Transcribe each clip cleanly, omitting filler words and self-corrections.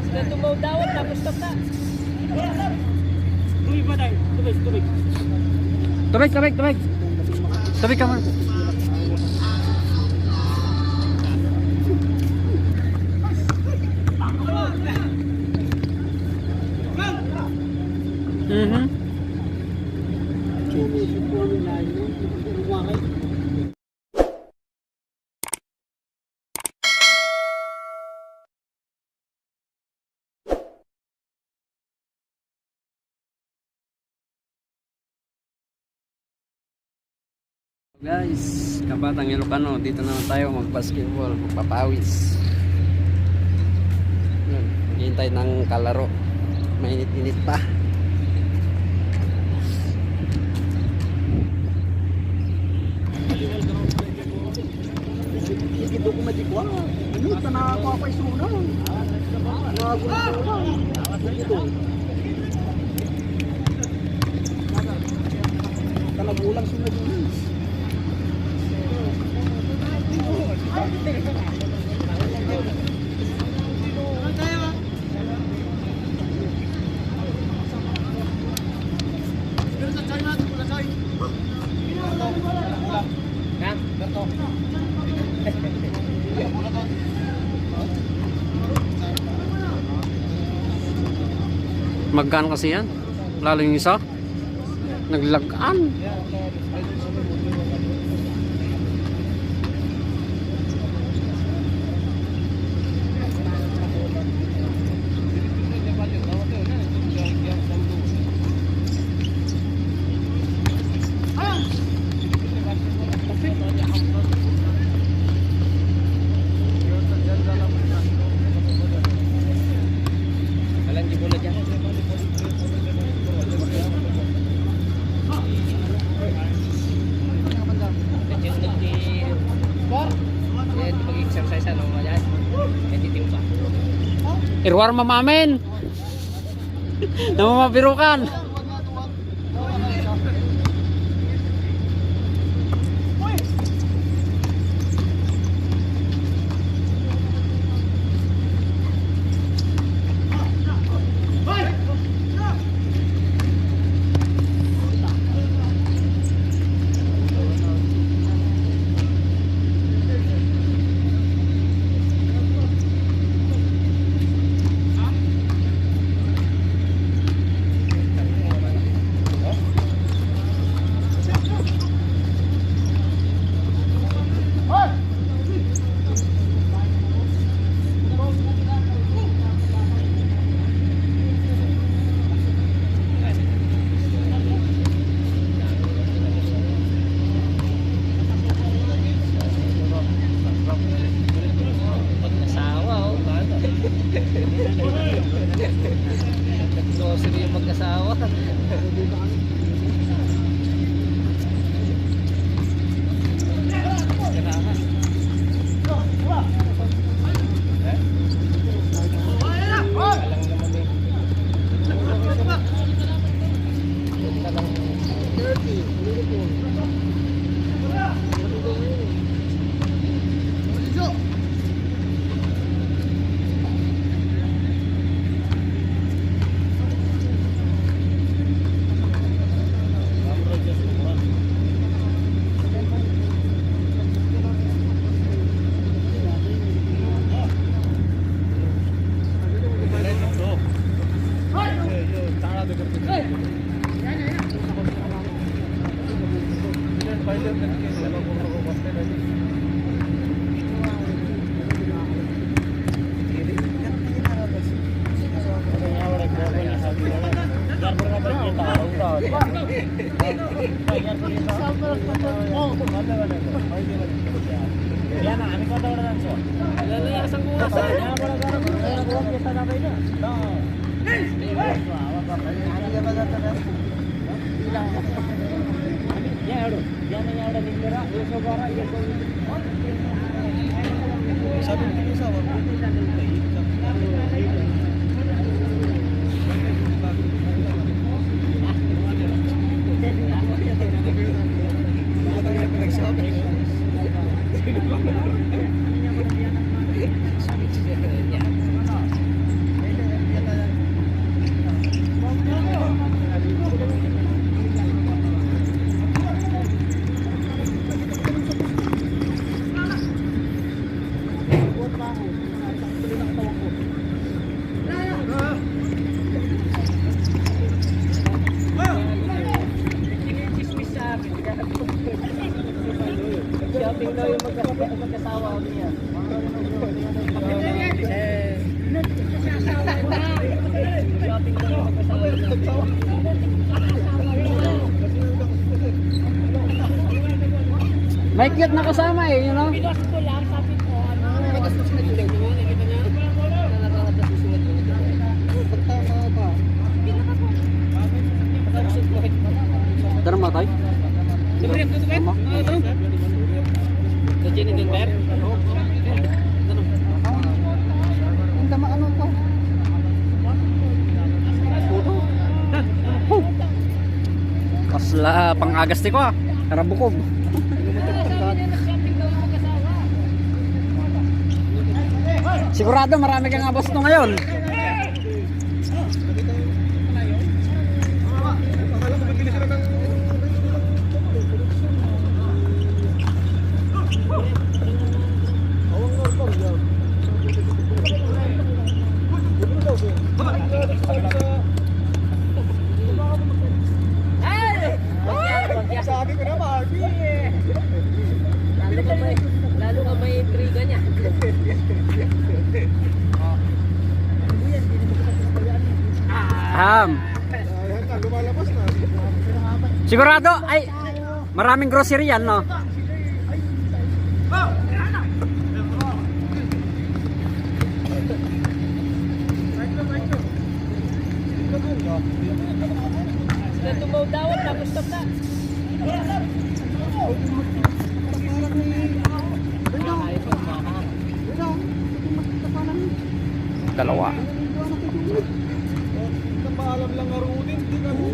Sila tumaw dawat tapos stop na. Tubig ba tayo? Tubig. Tubig ka man. Guys, Kabatang Ilocano, dito naman tayo mag-basketball, magpapawis. Maghihintay ng kalaro. Mainit-init pa. Dito ko madikwa. Ito na ako ay sunan. Dito. Talagulang sunod yun. Magkaan kasi yan. Lalo yung isa. Naglagaan. Irwar mamamin. Namamabirukan. Grocery yung mag-asawa. Shopping daw yung magkasawa ko niya. Shopping daw yung magkasawa niya. May cute na kasama eh, you know? Pinos ko lang, sabi ko, ano. Pagtama ba? Dara mo tayo? Tama? Sa Jenny Denver? Ang tama ano to? Kasla pang-agasti ko ah. Karabukog. Sigurado marami kang abasto ngayon. Sabi ko na Barbie. Lalo ka may intriga niya. Ham. Ayan na, lumalabas na. Sigurado ay maraming grocery yan, no? Sila tumaw dawat, tapos stop na. Dalawa. Napaalam lang ngarunin, hindi ka mo.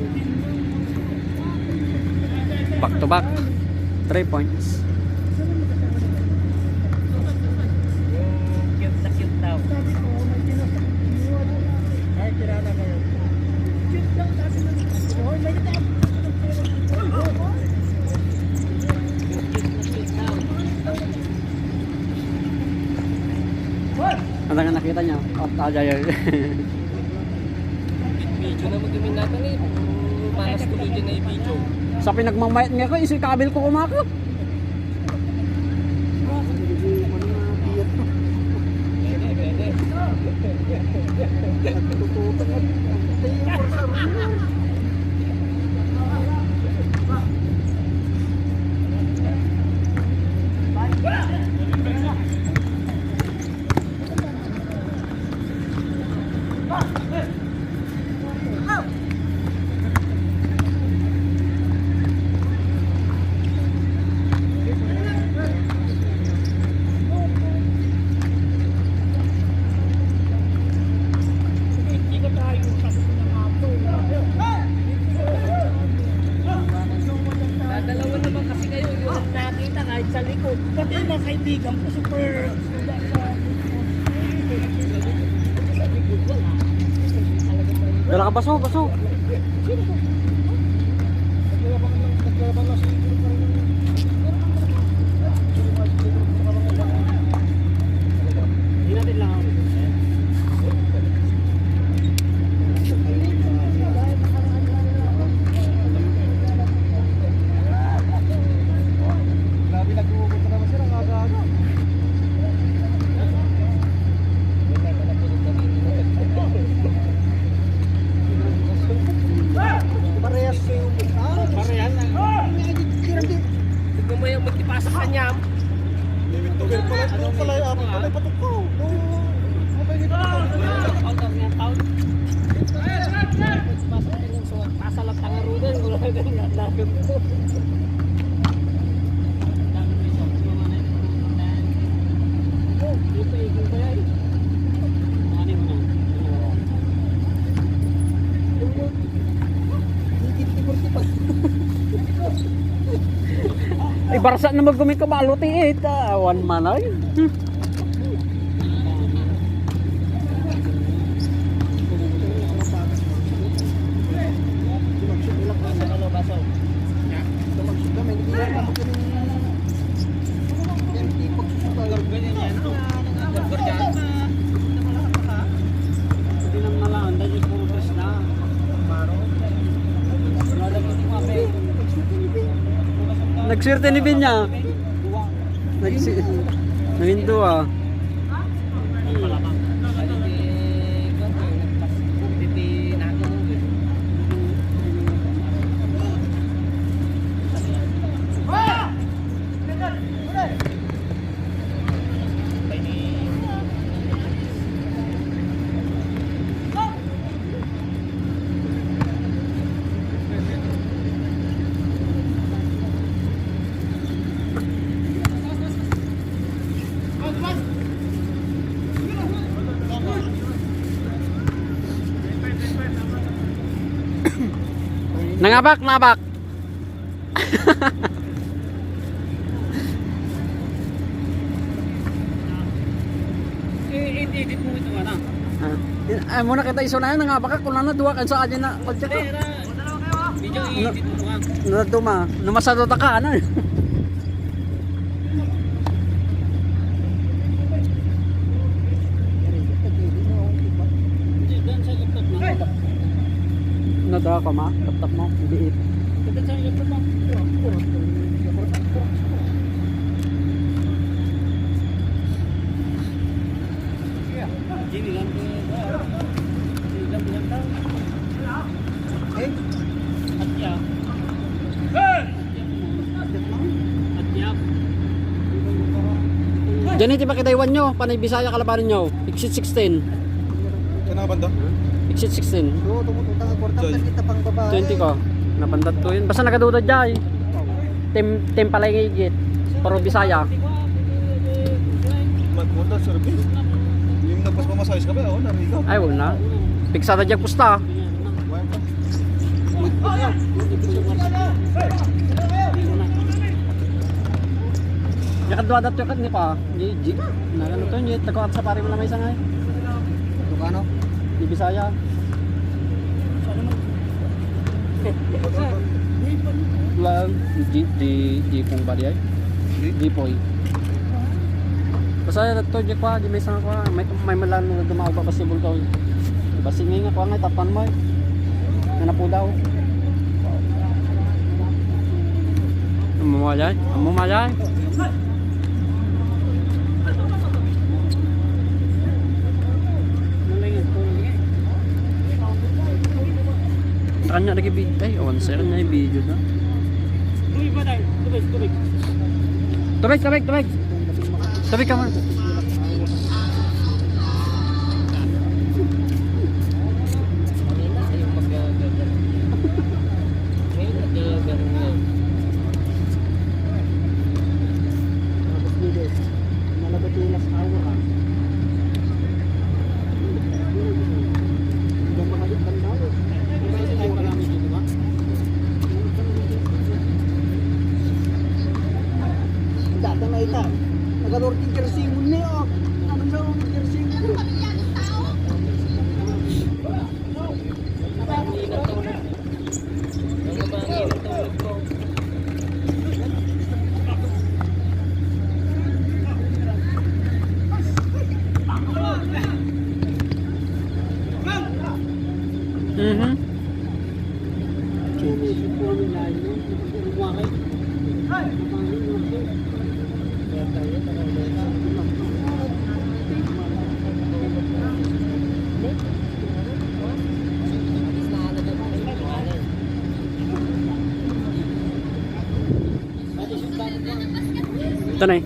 Back to back. 3 points. Cute na cute daw. Ay, kirana kayo. Ano nga nakita niya? Ajay. Video na magamin natin eh. Manas tuloy dyan na i-video. Sa pinagmamayat nga ko, isi kabil ko kumakot. Dalawa naman kasi kayo yung nakita kahit sa likod. Pati yung mga kaibigan ko super. Dala ka baso, baso. Hindi natin lang ako. Grabe nag-uubot na naman sila, ang aga-aga. Parehas yung Parehan na. Tignan mo yung magtipasa sa kanyam. limit to bear pala. Ano pala yung amin pala patok ko. Out of yan, out. Pasa ka kanyam. So, pasa lang tangarunan. Wala ka ganyan. Lakot ko. Dito, ikong ba yan? Ano mo na? Ibarsa na magkumit ka baluti eh. One man ay. Nagswerte ni Binya. Nahinto ah. Nangabak, nabak. I-edit mo ito ano. Ay muna kita iso na yun, nangabak ka. Kung na duwa kan sa akin na. Video i-edit mo ka. Naduma. Numasado ta ka, ano? Doon sa laptop mo. Nadawa ka ma? Laptop mo? Biit. Doon sa laptop mo. Gini lang Atya. Atya. Diyan iti pakitaywan nyo. Panay Bisaya kalabanin nyo. Exit 16. Yan ang banda. Exit 16. Oo, tumututang ang portal kita pang babae. 20 ko. Napandat ko yun. Basta nakadudod dyan. Tim palay ngigit. Paro Bisaya. Magpunta service. Yung nagpas mamasayos ka ba? Oo, narigaw. Ay wala. Piksada dyan pusta. Kumain ka. Yakadwa dato yakat ni pa. Jig. Nagano to yun. Tako at sa pari mo na may sangay. Ano? Di Bisaya. Lang. Di pong bariyay. Di poy. Basta dato dyan kwa. Di may sangay kwa. May malan na dumaw pa pasibol ko. Basi ngay nga kwa ngay tapan mo eh. Nanapo daw. Amumalay. Amumalay. Kanya lagi video. Ay, onse kanya yung video na. Tubig ba tayo? Tubig. Tubig. Tubig ka man. Dati na ita. Nagalorting kersingon ni oh. Naman daw ang kersingon. Ito na eh.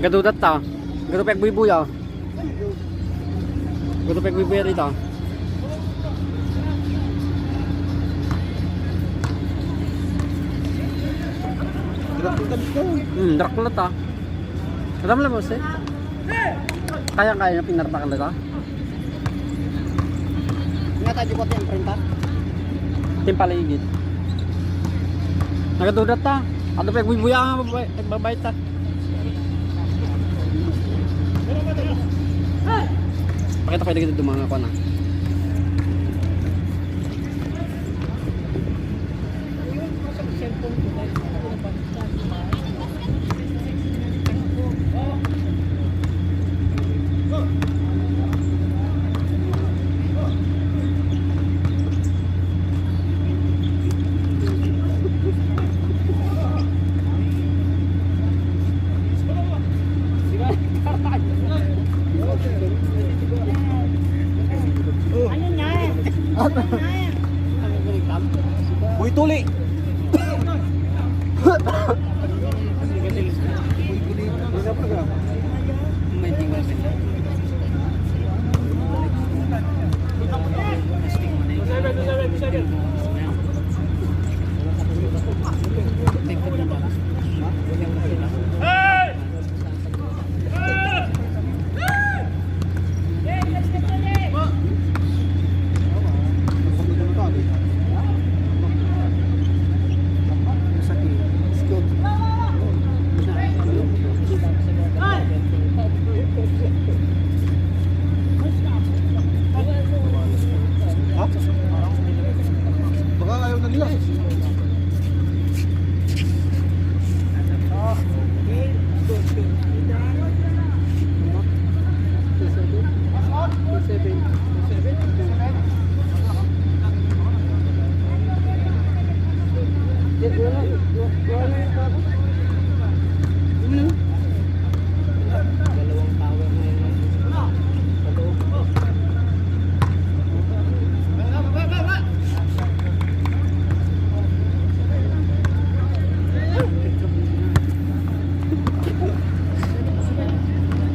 Gadudat ta. Gadupek buibuy ah. Gadupek buibuy rito. Draklat ah. Alam mo boss eh. Kaya-kaya na pinartakan na ta. Nga tayo ko tayong printa. Timpaligid. Nagadudat ta. Ano pa buibuy ah. Babayt ta. Pakita kayo dito mga ko na. Uy, tuli! Baka ayaw na nila.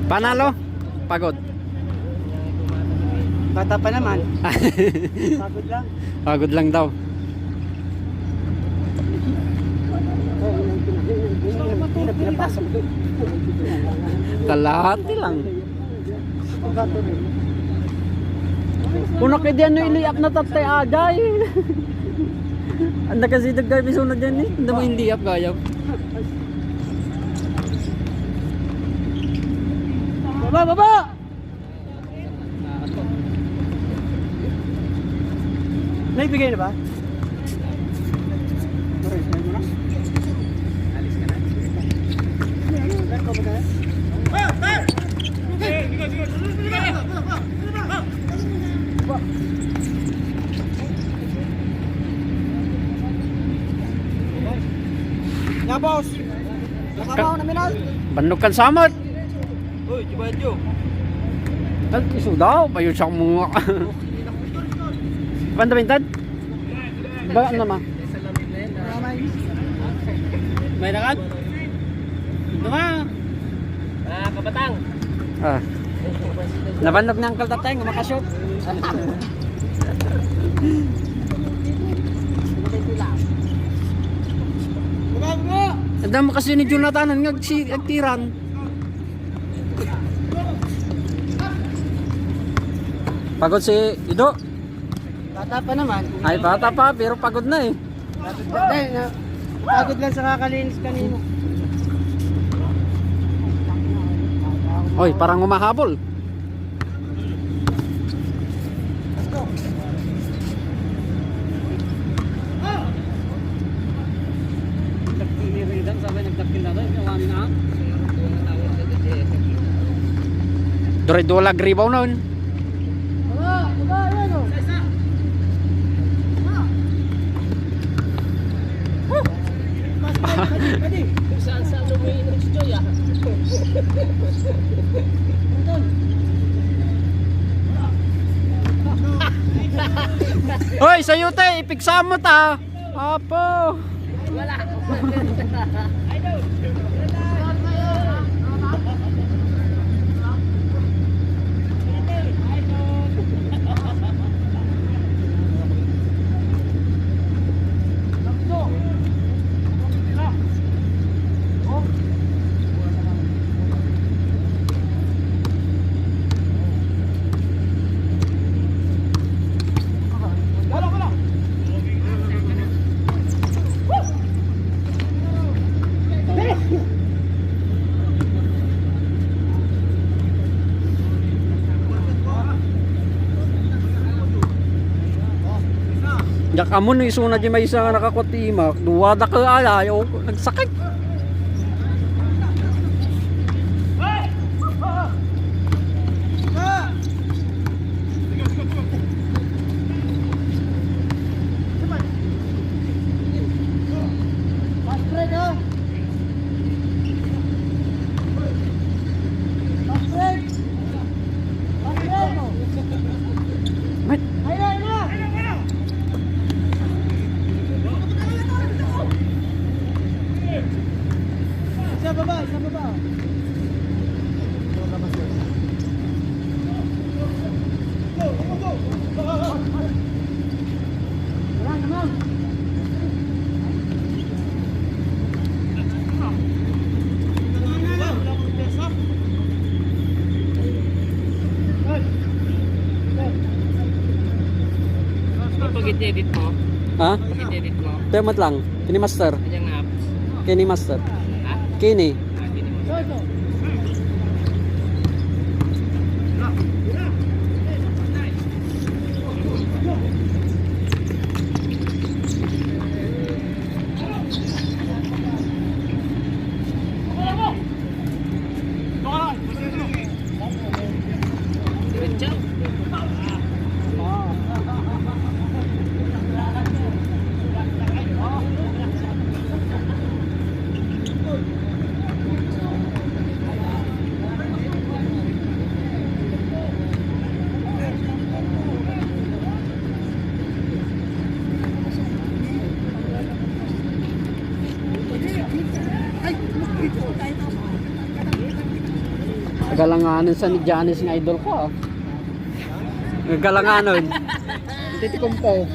Panalo? Pagod. Bata pa naman. Pagod lang. Pagod lang daw. Kalahati lang. Puno kay diyan no iliap na tatay agay. Anda kasi dagay biso na diyan eh. Anda mo hindi ap gayap. Baba! Naibigay na ba? Ya boss. Nakamaw na minal. Bandok kan samot. Uy, coba aja. Al isu daw payo sa mga. Banda bintad? Ba nama? May nakad? Ito nga. Kabatang. Ah. Nabandok ni Uncle Tatay nga makashoot. Ada mo kasi ni Jonathan nga si agtiran. Pagod si Ido. Bata pa naman. Ay bata pa pero pagod na eh. Dahil na, pagod lang sa kakalinis kanino. Oy, parang umahabol. Dore-dole gribaw noon. Yan o. Saan umiinom si Joy ah? Hoy, sayo te, ipiksa mo ta. Apo. Wala. Jak amon ni isuna di may isa nga nakakotimak. Duwada ka alayo, nagsakit. baba, sa baba. Wala naman. Pag-edit mo, Ha? pag-edit mo, Permat lang. Kini master. ayan apps. Kini master. Ha? Kini. Gini mo. Diretso. Galanganon sa ni Janice ng idol ko ah. Galanganon. Titikom po.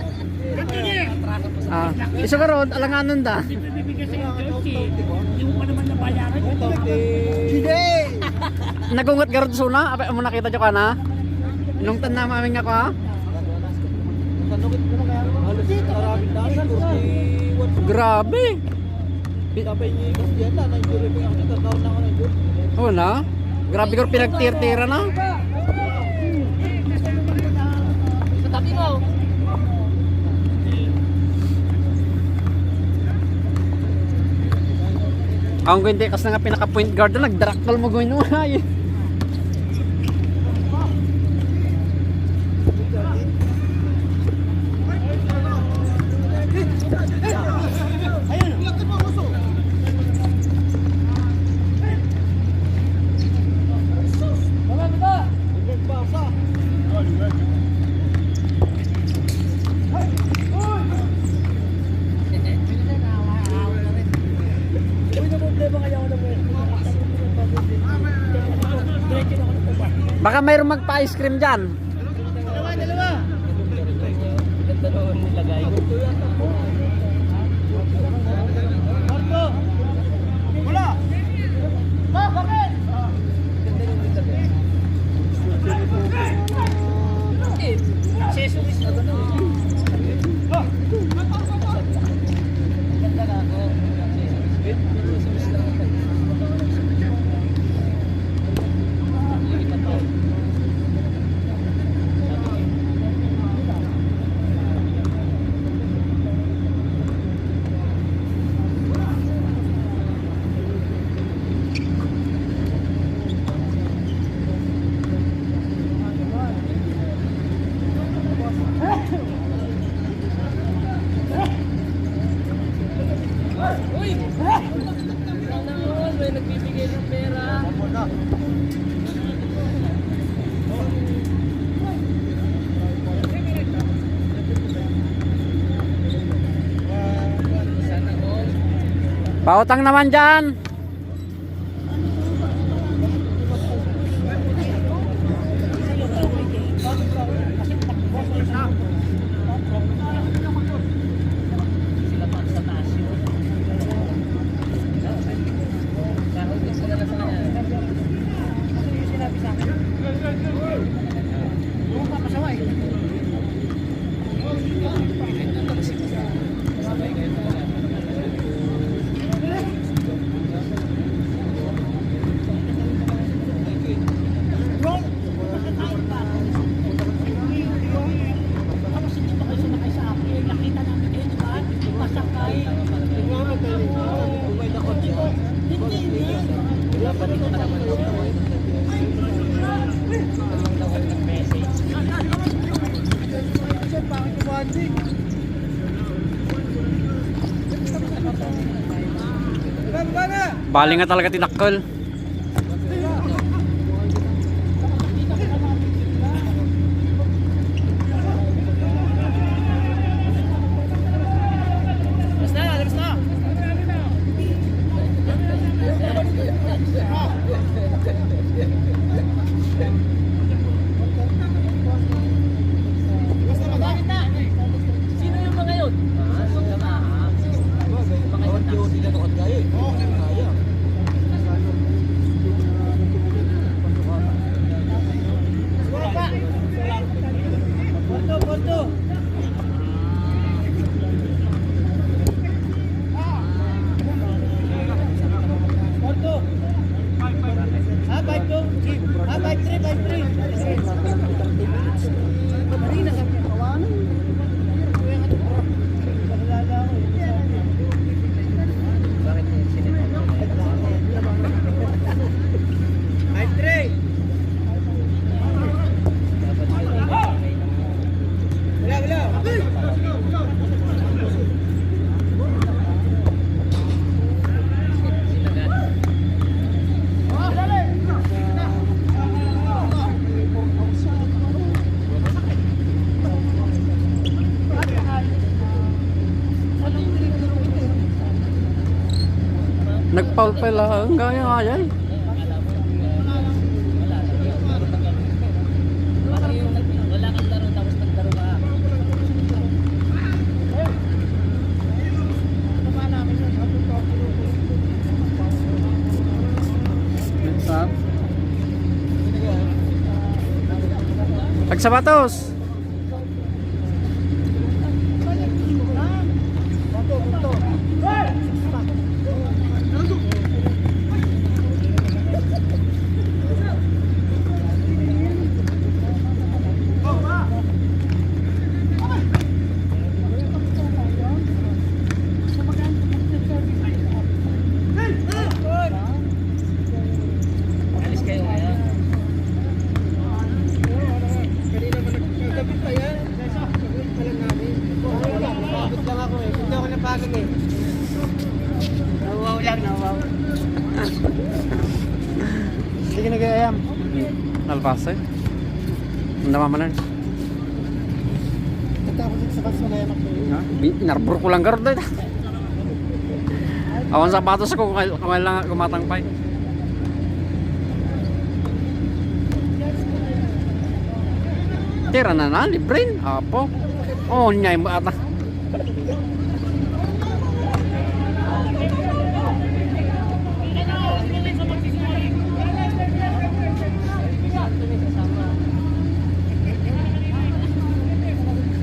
Ah, isa karon alanganon da. Hindi! Nagungot garod suna, apa mo nakita jo kana? Nung tan na maming ako ha. Halos maraming dasan. Grabe. Sabay niya yung kasdiyan na. Na-injury pa yung kita. Karoon na ako na-injury. Oh na. Grabe ko pinagtir-tira na. Sa tabi mo. Ang hindi kas nga pinaka point guard na nagdaraktal mo gawin mo ay. Baka mayroong magpa-ice cream dyan. Ganda naman nilagay. Accessories na ba ito? Ganda na ako. Accessories lang ako. Uy! Sana all, may nagbibigay ng pera. Sana all. Pautang naman dyan. Sila pa sa taas yun. Sahod din sila na sa kanya. Bali nga talaga tinakol. Labas na! Labas na! Nagpaul pala ang gaya nga yan. Wala kang laro tapos naglaro ka. Saan? Pagsapatos. Alis kayo ngayon. Kanina pa nagkagabi pa yan. Alam namin. Napagod lang ako eh. Hindi ako napagod eh. Nawaw lang, nawaw. Sige nag-ayam. Nalpasa eh. Namamanan. Nagtapos sa kaso na yan ako. Inarbor ko lang garod dito. Awan sapatos ko kung lang kumatangpay. Tira na libre. Apo. Oh, nyay mo ata.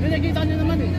Nakikita niyo naman eh.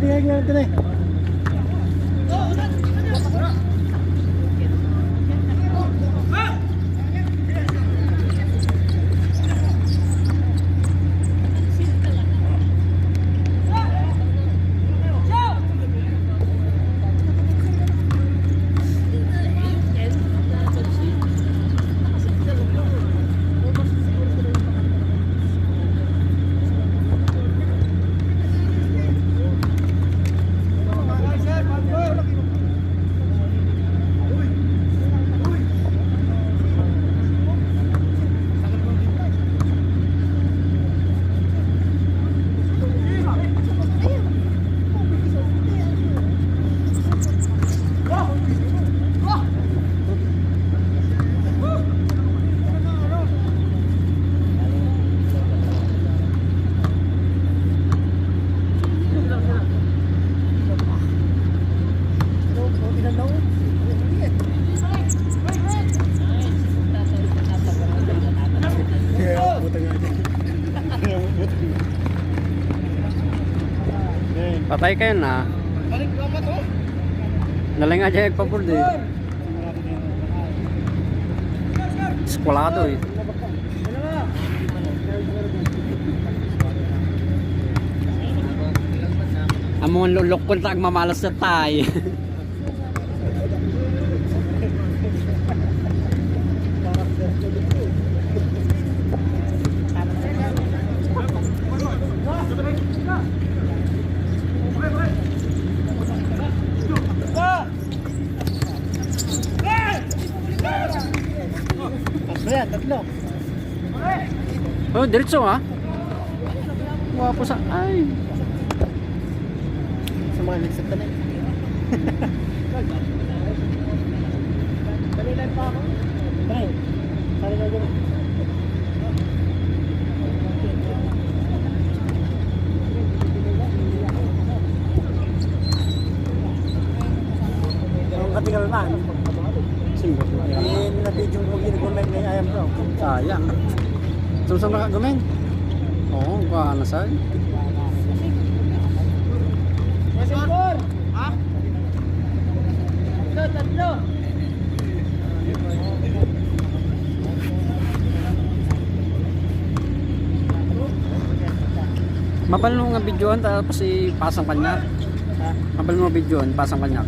Bigay nga ito na eh. Patay kayo na. Balik ka pa to? Nalang nga dyan nagpapul din. Skwalado eh. Among lulok ko tag mamalas sa tay. Tatlo. Oh, diretso ha. Wapo sa ay. Sa mga nagsat na eh. Kanina pa ako. Try. Sali ka dyan. Ang katigal na. Simbot na yan. Na-video ko ginagulay na ayam bro. Sayang. Susang nakagamin. Oo, kuha na sa'yo. Masipor! Ha? Tatlo! Mabal mo nga videoan tapos ipasang kanya. Ha? Mabal mo videoan, pasang kanya.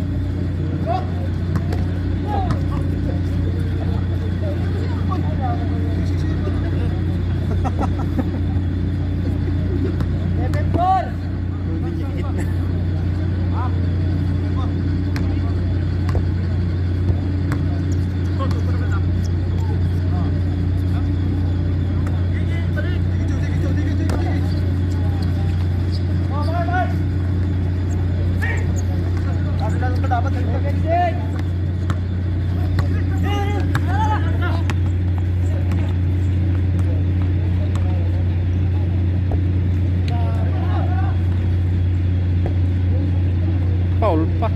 Paul pa.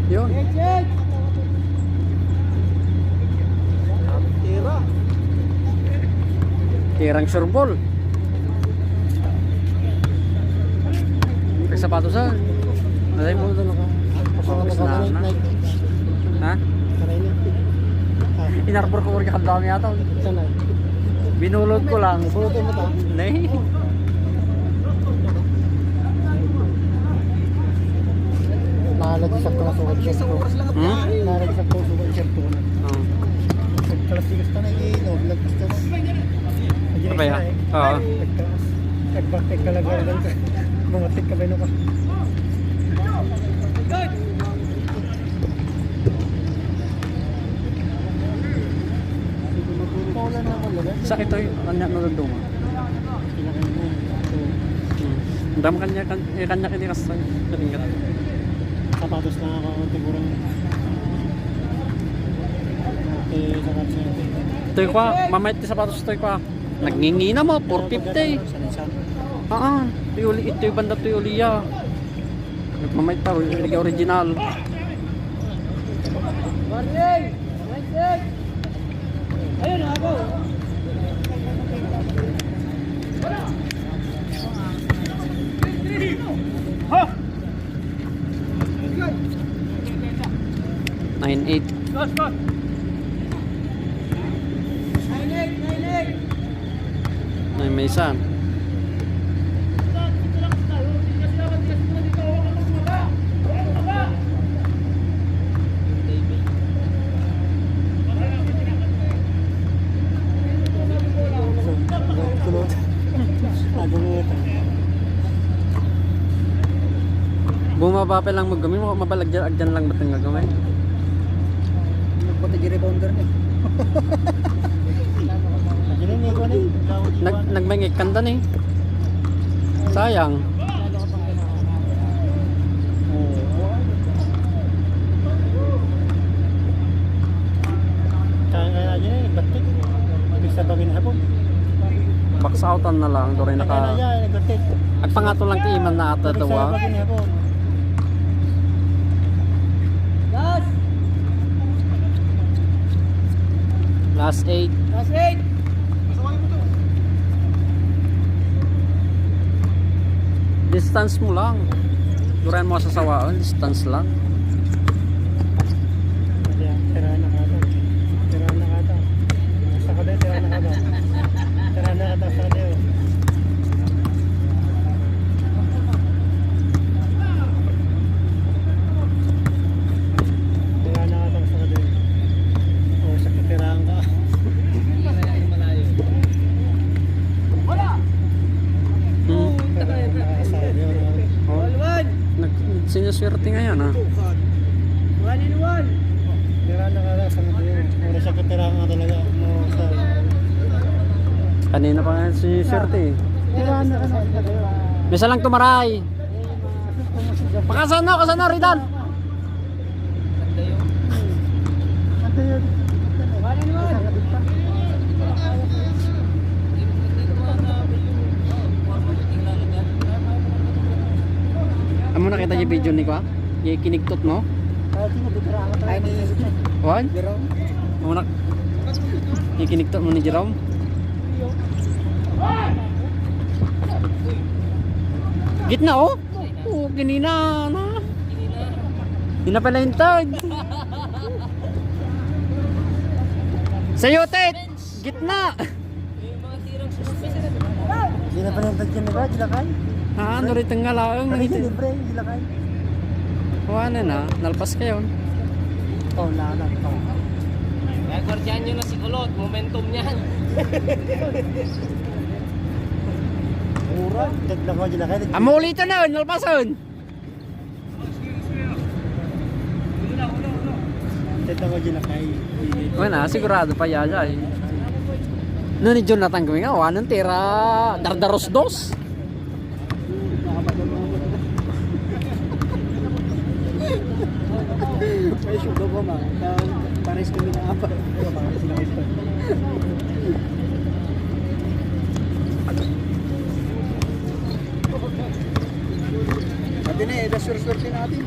Yun. Tira. Tirang surbol. May sapatos sa. Alay mo doon ako. Pasawas na. Ha? Inarbor ko rin kakadami yata. Sana. Binulod ko lang. Pulutin mo ta. Nay. Nalagsak ko na sukat shirt ko. Hmm? Nalagsak ko sukat shirt ko. Oh. Nagkalasigas ka na iinog. Lagpas ka na. Apa ya? Oo. Nagbaktik ka lang lang ka. Mga tik ka ba ka? Paulan na ako lang. Sakit to yung kanya nulundong. Dam kanya kini kasay. Katingkat. Sapatos na ako siguro. Sa kapsa. Toy kwa, mamait ti sapatos toy kwa. Nagngingina mo 450. Ito yung banda to yung Uliya. Nagmamait pa, liga original. Ayun ako. Ha! 9.8. Got. May isa. Kulot. Agulot. Bumaba pa lang maggamay mo, mabalagyan lang ba't ang gagamay? Nagpunta di rebounder niya. Ginini ko ni. Nagmengik kanda ni. Sayang. Kaya aja ni batik. Bisa bagin hapon. Box outan na lang, doon Kaya naka. aja nagbatik. At pangato lang ti iman na ata Bisa tawa. bagin hapon. Last 8. Last 8. Distance mo lang. Duran mo sa sawaan, distance lang. Aja, tira na kata. Tira na kata. Sa kada tira na kata. Tira na kata sa kada. Tira na kata sa kada. O sa kitirahan ka. Hmm. Sa kada. Oh, sinuswerte nga yan ha. 1-in-1. Tira na kata sa kada. O sa kitirahan ka talaga. Mo sa Kanina pa nga sinuswerte eh. tira na kata sa kada. Misa lang tumaray. Pakasan na, Ridan. Ate yun. 1-in-1. Amo nakita yung video ni ko ha? Yung kinigtot mo? Ay, tinutira ka talaga. Wan? Jerome. Muna. Ikinikto mo ni Jerome. Gitna oh. Oh, kinina na. Hina pala yung tag. Sa'yo, Ted! Gitna! Yung mga tirang suspend. Hindi na panintad yan, diba? Dilakay. Ha, ano rin itong ngalaong. Ano yun, libre, dilakay. Ano na, nalpas kayo. Oh, lalat. Oh. Kaya gwardiyan nyo na si Kulot. Momentum niyan. Mura. Taglang ko, dilakay. Amo ulit na, nalpason. Taglang ko, dilakay. Wala, sigurado pa yaya eh. No ni Jonathan kami nga, anong tira Dardaros dos. May sugo ko, ma. Pares kami na apa. Pares na ito. Sabi na eh, dasur-surti natin.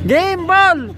Game ball!